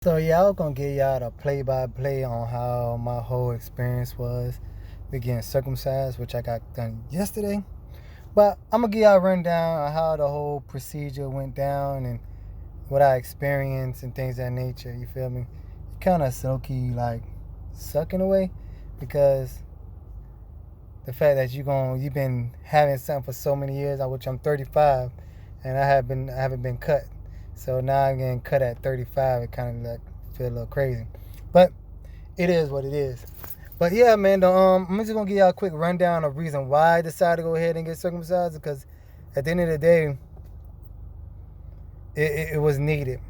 So yeah, I was gonna give y'all the play-by-play on how my whole experience was with getting circumcised, which I got done yesterday. But I'm gonna give y'all a rundown on how the whole procedure went down and what I experienced and things of that nature. You feel me? Kind of silky, like suck in a way, because the fact that you've been having something for so many years, which I'm 35, and I haven't been cut. So now I'm getting cut at 35. It kind of like feel a little crazy, but it is what it is. But yeah, man, I'm just gonna give y'all a quick rundown of reason why I decided to go ahead and get circumcised, because at the end of the day, it was needed.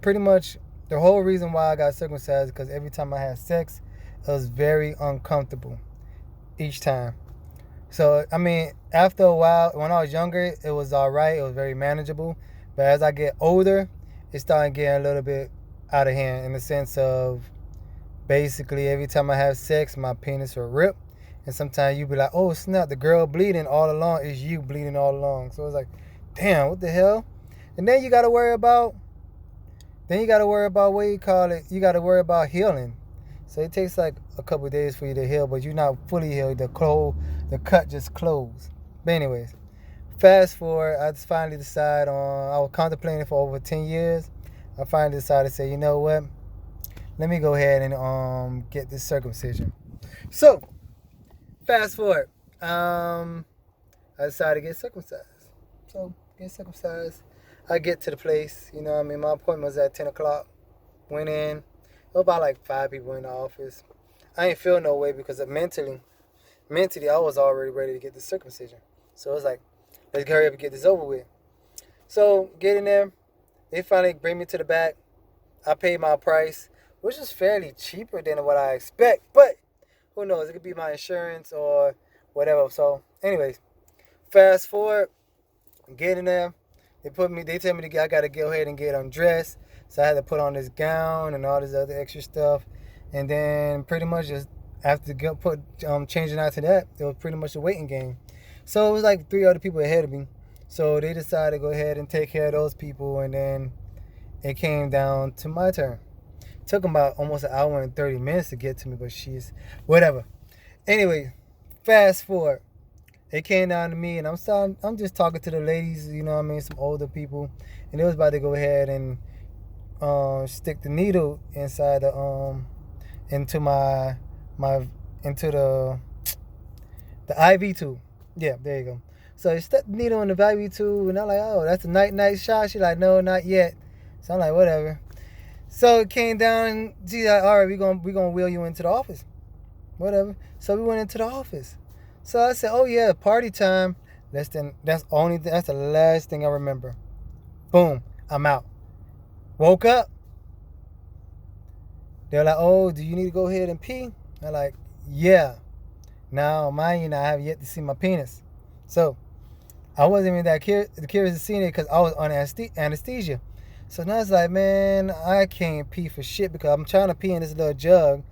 Pretty much the whole reason why I got circumcised because every time I had sex, it was very uncomfortable each time. So I mean, after a while, when I was younger, it was all right. It was very manageable. But as I get older, it started getting a little bit out of hand in the sense of basically every time I have sex, my penis will rip, and sometimes you be like, "Oh snap, the girl bleeding all along is you bleeding all along." So it's like, damn, what the hell? And then you got to worry about, what you call it. You got to worry about healing. So it takes like a couple of days for you to heal, but you're not fully healed. The cut just closed. But anyways, fast forward, I just finally decided on. I was contemplating for over 10 years. I finally decided to say, you know what? Let me go ahead and get this circumcision. So fast forward, I decided to get circumcised. So get circumcised. I get to the place. You know what I mean? My appointment was at 10 o'clock. Went in. There were about like 5 people in the office. I ain't feel no way because mentally, I was already ready to get the circumcision. So it was like, let's hurry up and get this over with. So get in there. They finally bring me to the back. I paid my price, which is fairly cheaper than what I expect. But who knows? It could be my insurance or whatever. So, anyways, fast forward, get in there. They tell me I gotta go ahead and get undressed. So I had to put on this gown and all this other extra stuff. And then pretty much just after changing out to that, it was pretty much a waiting game. So it was like 3 other people ahead of me. So they decided to go ahead and take care of those people, and then it came down to my turn. It took them about almost an hour and 30 minutes to get to me, but she's whatever. Anyway, fast forward. It came down to me, and I'm just talking to the ladies, you know what I mean, some older people, and they was about to go ahead and stick the needle inside into the IV tube. Yeah, there you go. So they stuck the needle in the IV tube, and I'm like, oh, that's a night shot. She's like, no, not yet. So I'm like, whatever. So it came down. She's like, all right, we're gonna wheel you into the office. Whatever. So we went into the office. So I said, oh yeah, party time. That's the last thing I remember. Boom, I'm out. Woke up. They're like, oh, do you need to go ahead and pee? I'm like, yeah. Now, mind you, I have yet to see my penis. So I wasn't even that curious to see it because I was on anesthesia. So now it's like, man, I can't pee for shit because I'm trying to pee in this little jug,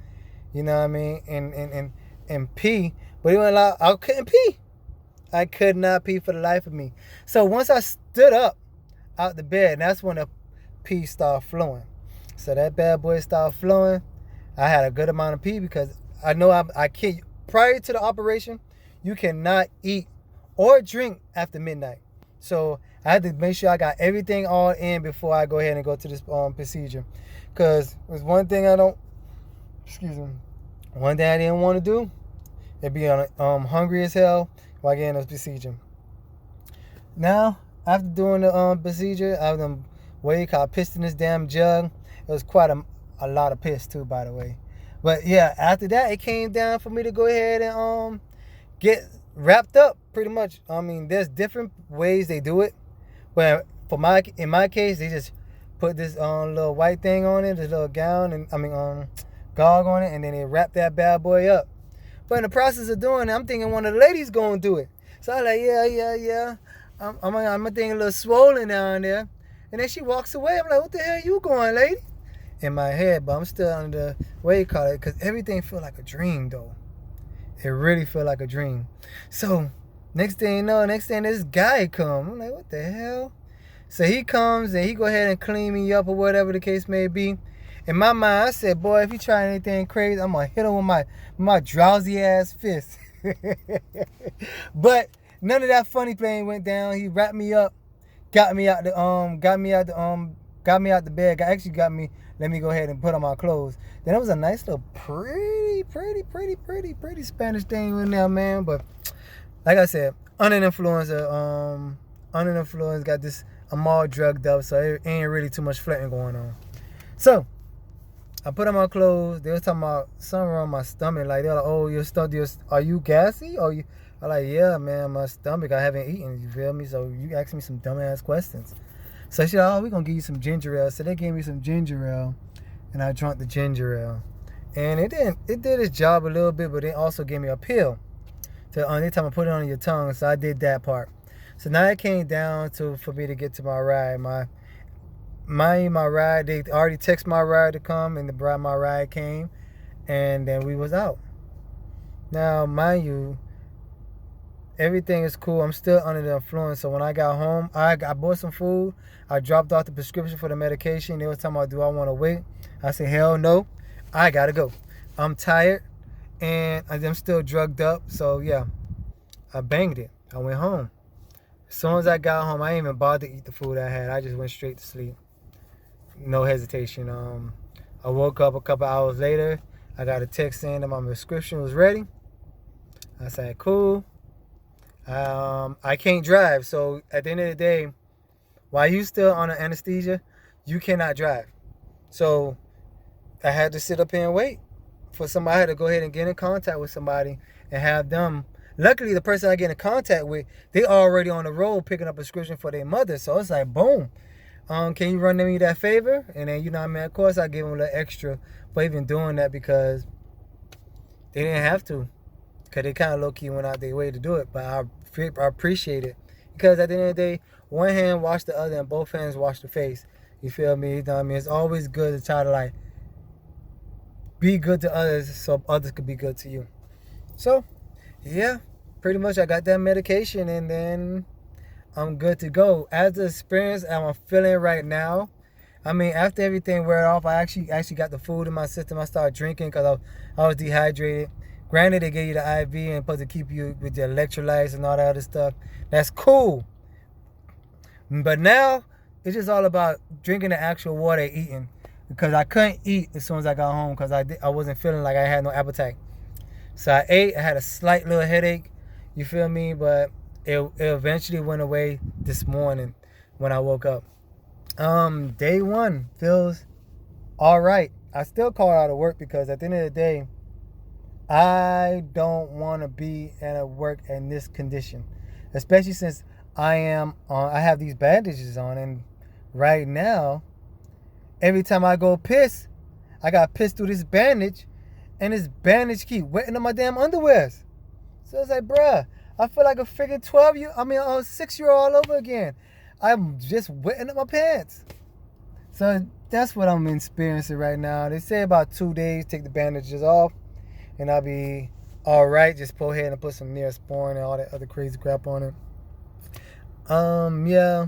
you know what I mean, and pee, but it wasn't allowed. I couldn't pee. I could not pee for the life of me. So once I stood up out the bed, that's when the pee started flowing. So that bad boy started flowing. I had a good amount of pee because I know I can't. Prior to the operation, you cannot eat or drink after midnight. So I had to make sure I got everything all in before I go ahead and go to this procedure. Because there's one thing I didn't want to do. It'd be hungry as hell while getting this procedure. Now, after doing the procedure, I pissed in this damn jug. It was quite a lot of piss too, by the way. But yeah, after that, it came down for me to go ahead and get wrapped up pretty much. I mean, there's different ways they do it. But in my case, they just put this little white thing on it, this little gown, and gog on it, and then they wrap that bad boy up. But in the process of doing it, I'm thinking one of the ladies gonna do it. So I'm like, yeah. I'm thinking a little swollen down there. And then she walks away. I'm like, what the hell you going, lady? In my head, but I'm still under what you call it, because everything feel like a dream though. It really feel like a dream. So next thing this guy come. I'm like, what the hell? So he comes and he go ahead and clean me up or whatever the case may be. In my mind, I said, boy, if you try anything crazy, I'm going to hit him with my drowsy ass fist. But none of that funny playing went down. He wrapped me up, got me out the bed. Actually got me, let me go ahead and put on my clothes. Then it was a nice little pretty Spanish thing in there, man. But like I said, under the influence, got this, I'm all drugged up, so it ain't really too much flirting going on. So I put on my clothes. They was talking about something wrong with my stomach. Like, they're like, oh, your stomach, are you gassy? I'm like, yeah, man, my stomach, I haven't eaten, you feel me? So you ask me some dumbass questions. So she said, oh, we're going to give you some ginger ale. So they gave me some ginger ale, and I drank the ginger ale. And it did its job a little bit, but it also gave me a pill. So they told me to put it on your tongue, so I did that part. So now it came down for me to get to my ride. My ride, they already texted my ride to come, and my ride came, and then we was out. Now, mind you, everything is cool. I'm still under the influence. So when I got home, I bought some food. I dropped off the prescription for the medication. They was talking about, do I want to wait? I said, hell no. I got to go. I'm tired, and I'm still drugged up. So, yeah, I banged it. I went home. As soon as I got home, I didn't even bother to eat the food I had. I just went straight to sleep. No hesitation. I woke up a couple hours later. I got a text saying that my prescription was ready. I said, cool. I can't drive, so at the end of the day, while you still on anesthesia, you cannot drive. So I had to sit up here and wait for somebody. I had to go ahead and get in contact with somebody and have them. Luckily, the person I get in contact with, they already on the road picking up a prescription for their mother. So it's like, boom. Can you run me that favor? And then, you know what I mean? Of course, I give them a little extra for even doing that, because they didn't have to. Because they kind of low-key went out their way to do it. But I appreciate it. Because at the end of the day, one hand wash the other and both hands wash the face. You feel me? You know what I mean? It's always good to try to, like, be good to others so others could be good to you. So, yeah, pretty much I got that medication, and then I'm good to go. As the experience I'm feeling right now, I mean, after everything wore off, I actually got the food in my system. I started drinking because I was dehydrated. Granted, they gave you the IV and supposed to keep you with the electrolytes and all that other stuff. That's cool. But now, it's just all about drinking the actual water and eating. Because I couldn't eat as soon as I got home because I wasn't feeling like I had no appetite. So I ate. I had a slight little headache. You feel me? But it eventually went away this morning when I woke up. Day one feels all right. I still call out of work because at the end of the day, I don't want to be at work in this condition, especially since I have these bandages on, and right now, every time I go piss, I got pissed through this bandage, and this bandage keep wetting on my damn underwears. So it's like, bruh, I feel like a freaking 6-year-old all over again. I'm just wetting up my pants. So that's what I'm experiencing right now. They say about 2 days, take the bandages off, and I'll be all right. Just go ahead and put some Neosporin and all that other crazy crap on it. Yeah.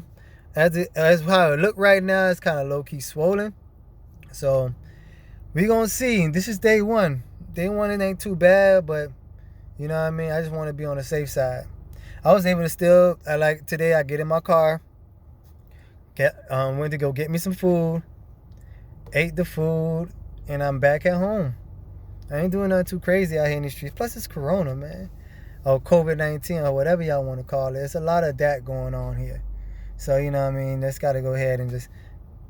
As how it look right now, it's kind of low-key swollen. So we gonna see. This is day one. Day one, it ain't too bad, but you know what I mean? I just want to be on the safe side. I was able to today I get in my car, went to go get me some food, ate the food, and I'm back at home. I ain't doing nothing too crazy out here in the streets. Plus, it's Corona, man. Or COVID-19, or whatever y'all want to call it. It's a lot of that going on here. So, you know what I mean? Let's got to go ahead and just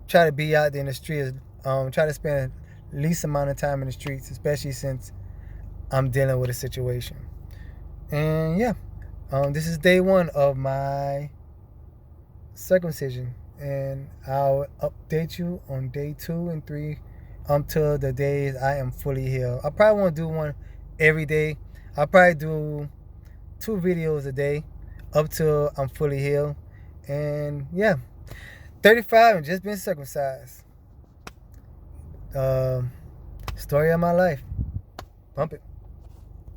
try to be out there in the streets. Try to spend the least amount of time in the streets, especially since I'm dealing with a situation. And, yeah. This is day one of my circumcision. And I'll update you on day 2 and 3 until the days I am fully healed. I probably won't do one every day. I'll probably do 2 videos a day up till I'm fully healed. And yeah, 35 and just been circumcised. Story of my life. Bump it.